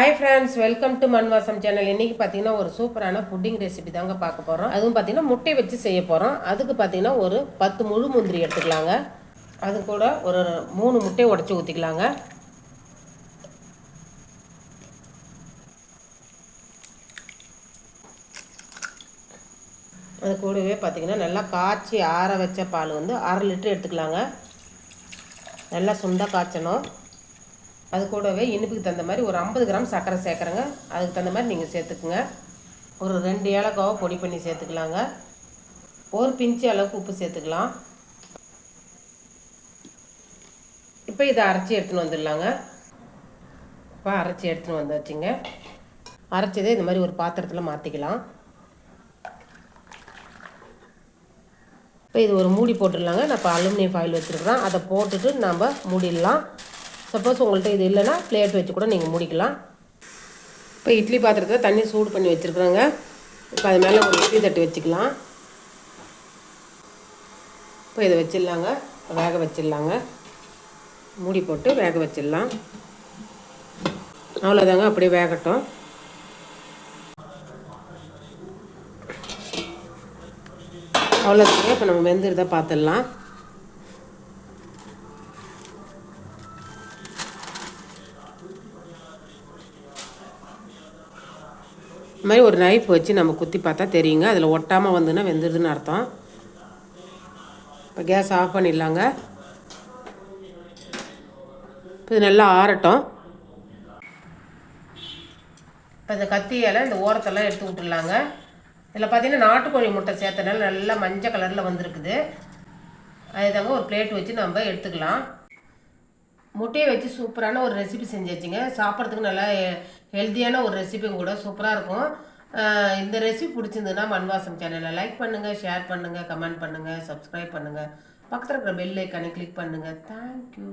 Hi friends, welcome to மண்வாசம் channel. இன்றைக்கி பார்த்தீங்கன்னா ஒரு சூப்பரான புட்டிங் ரெசிபி தாங்க பார்க்க போகிறோம். அதுவும் பார்த்தீங்கன்னா முட்டை வச்சு செய்ய போகிறோம். அதுக்கு பார்த்தீங்கன்னா ஒரு 10 முழு முந்திரி எடுத்துக்கலாங்க. அது கூட ஒரு 3 முட்டையை உடச்சி ஊற்றிக்கலாங்க. அது கூடவே பார்த்தீங்கன்னா நல்லா காய்ச்சி ஆற வச்ச பால் வந்து 1/2 லிட்டர் எடுத்துக்கலாங்க. நல்லா சுண்ட காய்ச்சணும். அது கூடவே இனிப்புக்கு தகுந்த மாதிரி ஒரு 50 கிராம் சர்க்கரை சேர்க்குறேங்க. அதுக்கு தகுந்த மாதிரி நீங்கள் சேர்த்துக்குங்க. ஒரு 2 ஏலக்காவை பொடி பண்ணி சேர்த்துக்கலாங்க. ஒரு பிஞ்சு அளவுக்கு உப்பு சேர்த்துக்கலாம். இப்போ இதை அரைச்சி எடுத்துன்னு வந்துடலாங்க. இப்போ அரைச்சி எடுத்துன்னு வந்தாச்சுங்க. அரைச்சதே இந்த மாதிரி ஒரு பாத்திரத்தில் மாற்றிக்கலாம். இப்போ இது ஒரு மூடி போட்டுடலாங்க. நான் இப்போ அலுமினியம் ஃபாயில் வச்சுருக்கிறேன். அதை போட்டுட்டு நம்ம மூடிடலாம். சப்போஸ் உங்கள்கிட்ட இது இல்லைன்னா பிளேட் வச்சு கூட நீங்கள் மூடிக்கலாம். இப்போ இட்லி பாத்திரத்தில் தண்ணி சூடு பண்ணி வச்சுருக்குறோங்க. இப்போ அது மேலே ஒரு இட்லி தட்டு வச்சுக்கலாம். இப்போ இதை வச்சிடலாங்க. வேக வச்சிடலாங்க. மூடி போட்டு வேக வச்சிடலாம். அவ்வளோதாங்க, அப்படியே வேகட்டும். அவ்வளோதாங்க. இப்போ நம்ம வெந்துருதை பார்த்துடலாம். இது மாதிரி ஒரு நைஃப் வச்சு நம்ம குத்தி பார்த்தா தெரியுங்க. அதில் ஒட்டாமல் வந்துன்னா வெந்துடுதுன்னு அர்த்தம். இப்போ கேஸ் ஆஃப் பண்ணிடலாங்க. இப்போ இது நல்லா ஆறட்டும். இப்போ இந்த கத்தியால் இந்த ஓரத்தெல்லாம் எடுத்து விட்டுடலாங்க. இதில் பார்த்தீங்கன்னா நாட்டுக்கோழி முட்டை சேர்த்தனால நல்லா மஞ்சள் கலரில் வந்துருக்குது. அதுதாங்க ஒரு பிளேட் வச்சு நம்ம எடுத்துக்கலாம். முட்டையை வச்சு சூப்பரான ஒரு ரெசிபி செஞ்சாச்சுங்க. சாப்பிட்றதுக்கு நல்லா ஹெல்த்தியான ஒரு ரெசிபியும் கூட சூப்பராக இருக்கும். இந்த ரெசிபி பிடிச்சிருந்ததுன்னா மண்வாசம் சேனலை லைக் பண்ணுங்கள், ஷேர் பண்ணுங்கள், கமெண்ட் பண்ணுங்கள், சப்ஸ்கிரைப் பண்ணுங்கள். பக்கத்தில் இருக்கிற பெல் ஐக்கானை கிளிக் பண்ணுங்கள். தேங்க்யூ.